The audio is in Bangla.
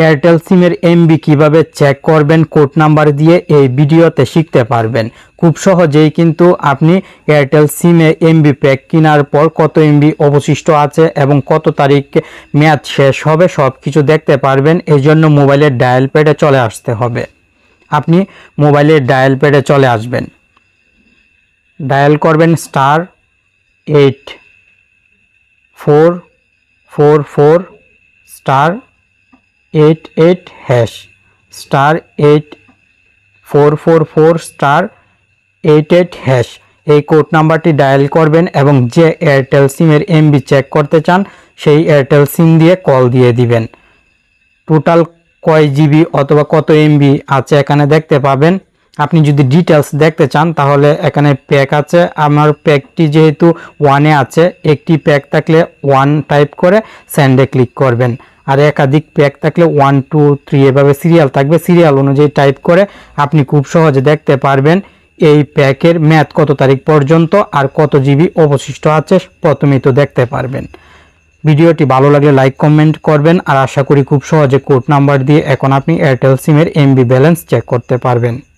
এয়ারটেল সিমের এমবি কিভাবে চেক করবেন কোড নাম্বার দিয়ে এই ভিডিওতে শিখতে পারবেন। খুব সহজেই কিন্তু আপনি এয়ারটেল সিমে এমবি প্যাক কেনার পর কত এমবি অবশিষ্ট আছে এবং কত তারিখ মেয়াদ শেষ হবে সব কিছু দেখতে পারবেন। এই জন্য মোবাইলের ডায়াল প্যাডে চলে আসতে হবে। আপনি মোবাইলের ডায়াল প্যাডে চলে আসবেন, ডায়াল করবেন *8444 *88 হ্যাশ *8444 হ্যাশ এই কোড নাম্বারটি ডায়াল করবেন এবং যে এয়ারটেল সিমের এমবি চেক করতে চান সেই এয়ারটেল সিম দিয়ে কল দিয়ে দিবেন। টোটাল কয় জিবি অথবা কত এমবি আছে এখানে দেখতে পাবেন। আপনি যদি ডিটেলস দেখতে চান তাহলে এখানে প্যাক আছে। আমার প্যাকটি যেহেতু 1-এ আছে, একটি প্যাক থাকলে 1 টাইপ করে সেন্ডে ক্লিক করবেন, আর একাধিক প্যাক থাকলে 1 2 3 এভাবে সিরিয়াল থাকবে। সিরিয়াল অনুযায়ী টাইপ করে আপনি খুব সহজে দেখতে পারবেন এই প্যাকের মেয়াদ কত তারিখ পর্যন্ত আর কত জিবি অবশিষ্ট আছে প্রথমেই তো দেখতে পারবেন। ভিডিওটি ভালো লাগলে লাইক কমেন্ট করবেন, আর আশা করি খুব সহজে কোড নাম্বার দিয়ে এখন আপনি এয়ারটেল সিমের এমবি ব্যালেন্স চেক করতে পারবেন।